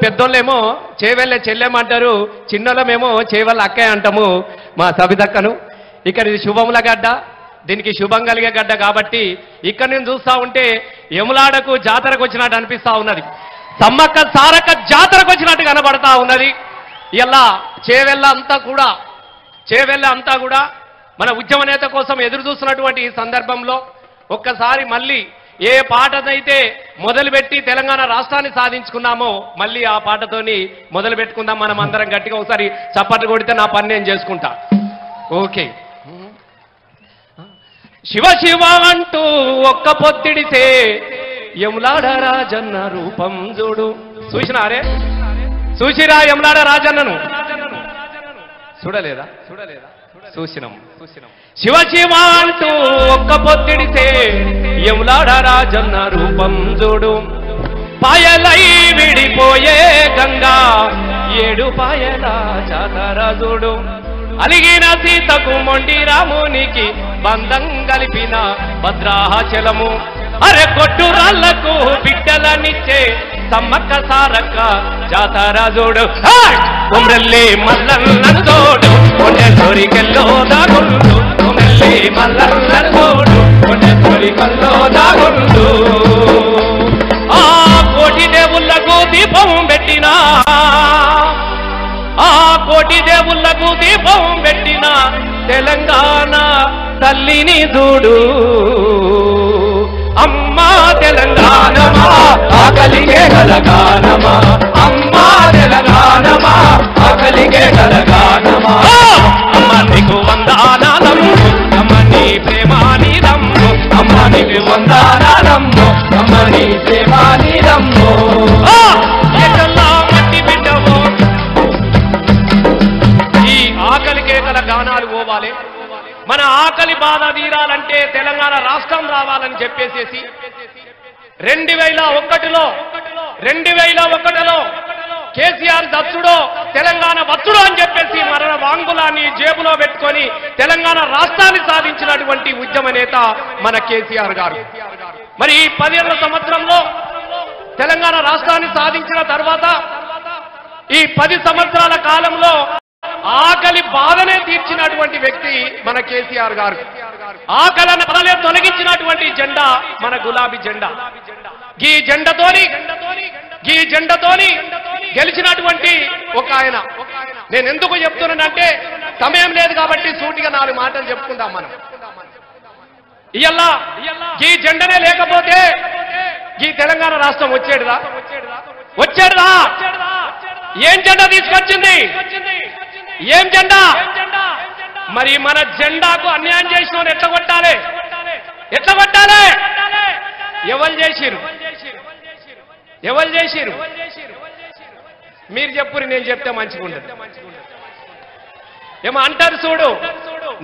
పెద్దోళ్ళేమో చేవెళ్ళే చెల్లెమంటారు, చిన్నోళ్ళమేమో చేవెళ్ళ అక్కయ్య అంటాము మా సబితక్కను. ఇక్కడ ఇది శుభముల గడ్డ, దీనికి శుభం కలిగే గడ్డ కాబట్టి ఇక్కడ నేను చూస్తా ఉంటే యములాడకు జాతరకు వచ్చినట్టు అనిపిస్తా ఉన్నది, సమ్మక్క సారక్క జాతరకు వచ్చినట్టు కనబడతా ఉన్నది. ఇలా చేవెళ్ళ అంతా కూడా మన ఉద్యమ నేత కోసం ఎదురు చూస్తున్నటువంటి ఈ సందర్భంలో ఒక్కసారి మళ్ళీ ఏ పాటనైతే మొదలుపెట్టి తెలంగాణ రాష్ట్రాన్ని సాధించుకున్నామో మళ్ళీ ఆ పాటతోని మొదలు పెట్టుకుందాం మనం అందరం గట్టిగా. ఒకసారి చప్పట్లు కొడితే నా పని నేను చేసుకుంటా. ఓకే. శివ శివ అంటూ ఒక్క పొత్తిడితే యములాడ రాజన్న రూపం చూడు. చూసినారే, చూసిరా యములాడ రాజన్నను? చూడలేదా? చూసినాం. శివ శివ అంటూ ఒక్క పొత్తిడితే యములాడ రాజన్న రూపం చూడు. పాయలై విడిపోయే గంగా 7 పాయల జాతర చూడు. అలిగిన సీతకు మొండి రామునికి బంధం కలిపిన భద్రాచలము. అరే కొట్టు రాళ్లకు బిడ్డలనిచ్చే సమ్మక్క సారక్క జాతర చూడు. కొమ్రెల్లి మల్లన్నను తోడు కొండ కోరికల్లో దాగుండు. కొమ్రెల్లి మల్లన్నను తోడు కొండ కోరికల్లో దాగుండు. ఆ కోటి దేవుళ్లకు దీపం పెట్టినా, ఆ కోటి దేవుళ్లకు దీపం పెట్టిన తెలంగాణ తల్లిని చూడు. అమ్మా తెలంగాణమా ఆకలిగే గలగానమా, అమ్మా తెలంగాణమా ఆకలిగే గలగానమా. అమ్మ నీకు వందనాలమ్ము, అమ్మ నీ ప్రేమానిదమ్ము, అమ్మ నీకు వందనాలమ్ము, అమ్మ నీ ప్రేమానిదమ్ము. ఎటల్లా మట్టి బిడ్డవో ఈ ఆకలికే గల గానాలు పోవాలి. మన ఆకలి బాధ తీరాలంటే తెలంగాణ రాష్ట్రం రావాలని చెప్పేసేసి 2001లో కేసీఆర్ దచ్చుడో తెలంగాణ వచ్చుడో అని చెప్పేసి మరణ వాంగులాన్ని జేబులో పెట్టుకొని తెలంగాణ రాష్ట్రాన్ని సాధించినటువంటి ఉద్యమ నేత మన కేసీఆర్ గారు. మరి ఈ 15 సంవత్సరంలో తెలంగాణ రాష్ట్రాన్ని సాధించిన తర్వాత ఈ 10 సంవత్సరాల కాలంలో ఆకలి బాధనే తీర్చినటువంటి వ్యక్తి మన కేసీఆర్ గారు. ఆకలిని బాధలే తొలగించినటువంటి జెండా మన గులాబీ జెండా. ఈ జెండతోని గెలిచినటువంటి ఒక ఆయన. నేను ఎందుకు చెప్తున్నానంటే సమయం లేదు కాబట్టి సూటిగా 4 మాటలు చెప్పుకుందాం మనం. ఇయ్యల్లా ఈ జెండనే లేకపోతే ఈ తెలంగాణ రాష్ట్రం వచ్చేడుదా? ఏం జెండా తీసుకొచ్చింది? ఏం జెండా? మరి మన జెండాకు అన్యాయం చేసిన ఎట్లా కొట్టాలి? ఎవరు చేసిరు? మీరు చెప్పురు, నేను చెప్తే మంచిగా ఉండదు. ఏమో అంటారు చూడు,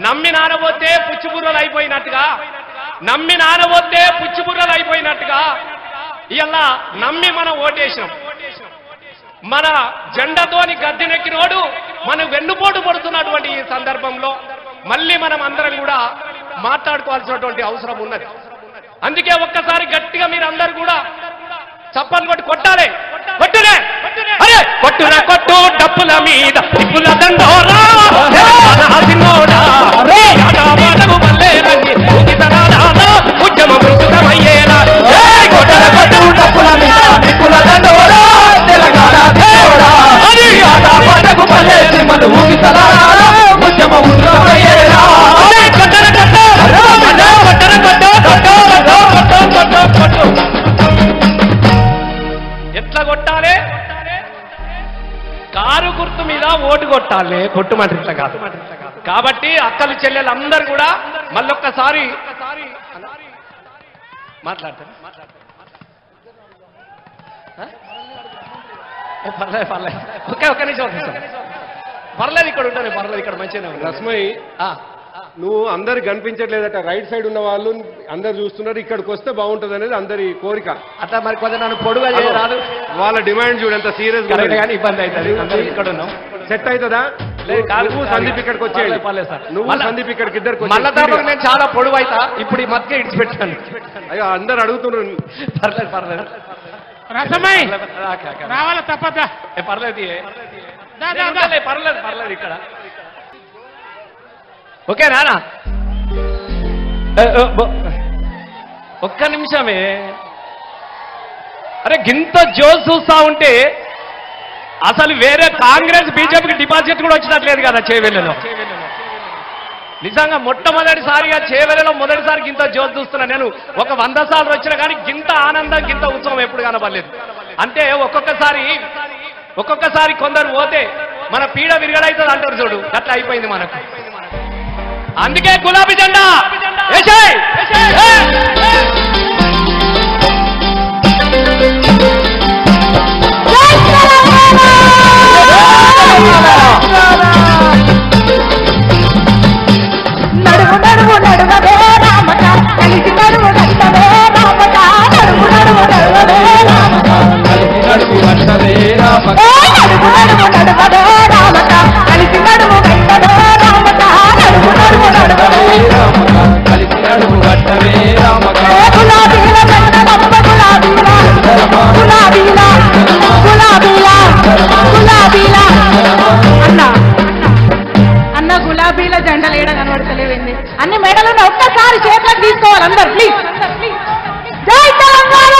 నమ్మి నానబోతే పుచ్చిబుర్రలు అయిపోయినట్టుగా ఇలా నమ్మి మనం ఓటేసినాం. మన జెండాతోని గద్దెనెక్కినోడు మనం వెన్నుపోటు పడుతున్నటువంటి ఈ సందర్భంలో మళ్ళీ మనం అందరం కూడా మాట్లాడుకోవాల్సినటువంటి అవసరం ఉన్నది. అందుకే ఒక్కసారి గట్టిగా మీరు అందరు కూడా చప్పట్లు కొట్టి కొట్టాలి. కొట్టు డప్పుల మీద దిప్పుల దండోరా ఉద్యమ మృతుడమయ్యేలా. కొట్టు డప్పుల మీద దిప్పుల దండోరా తెలంగాణ ఉద్యమ మృతుడమయ్యేలా. ఎట్లా కొట్టాలి? కారు గుర్తు మీద ఓటు కొట్టాలి, కొట్టుమాట ఇట్లా కాదు. కాబట్టి అక్కలు చెల్లెలు అందరూ కూడా మళ్ళొక్కసారి మాట్లాడతారు. పర్లేదు ఒక్క నిమిషం పర్లేదు, ఇక్కడ ఉంటాను, పర్లేదు, ఇక్కడ మంచిగా. రస్మయ్య, నువ్వు అందరు కనిపించట్లేదట. రైట్ సైడ్ ఉన్న వాళ్ళు అందరు చూస్తున్నారు, ఇక్కడికి వస్తే బాగుంటుంది అనేది అందరి కోరిక. అట్లా మరి కొంచెం నన్ను పొడుగా రాదు. వాళ్ళ డిమాండ్ చూడు ఎంత సీరియస్ గా. ఇబ్బంది అవుతుంది. ఇక్కడ ఉన్నాం, సెట్ అవుతుందా? నువ్వు సందీప్ ఇక్కడికి వచ్చేయాలి. నువ్వు సందీప్ ఇక్కడికి ఇద్దరు నేను చాలా పొడువు అవుతా. ఇప్పుడు ఈ మధ్య ఇడిచిపెట్టాను. అయ్యో అందరు అడుగుతున్నారు. పర్లేదు రసమై రావాల తప్పదా పర్లేదు పర్లేదు పర్లేదు ఇక్కడ ఓకే నానా ఒక్క నిమిషమే అరే గింత జోస్ చూస్తా ఉంటే అసలు వేరే కాంగ్రెస్ బీజేపీకి డిపాజిట్ కూడా వచ్చినట్లేదు కదా చేవెళ్ళలో నిజంగా మొట్టమొదటిసారిగా చేవెళ్ళలో మొదటిసారి గింత జోస్ చూస్తున్నా నేను ఒక 100 సార్లు వచ్చినా కానీ గింత ఆనందం గింత ఉత్సవం ఎప్పుడు కనపడలేదు అంటే ఒక్కొక్కసారి కొందరు పోతే మన పీడ విరగడైతుంది అంటారు చూడు అట్లా అయిపోయింది మనకు అందుకే గులాబీ జెండా నడుము నడుము నడుమదే రామక కలిసి నడుము కట్టదే రామక నడుము నడుము నడుమదే రామక నడుము కట్టదే రామక నడుము నడుము నడుమదే రామక కలిసి నడుము కట్టదే రామక నడుము నడుము నడుమదే రామక కలిసి నడుము కట్టదే రామక గులాబీల జెండలమ్మ గులాబీల గులాబీల గులాబీల గులాబీల అన్న గులాబీల జెండలు ఏడ కనబడతలేవండి అన్ని మెడలు ఒక్కసారి చేతులకు తీసుకోవాలి అందరు ప్లీజ్ జై తెలంగాణ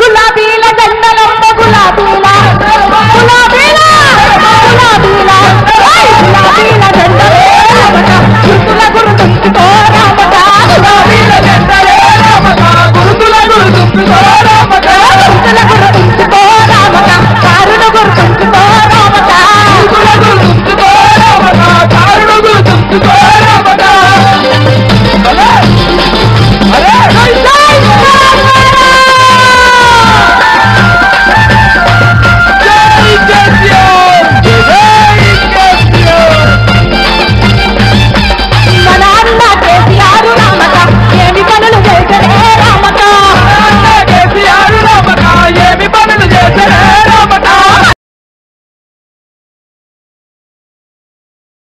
గులాబీల జెండలమ్మ గులాబీల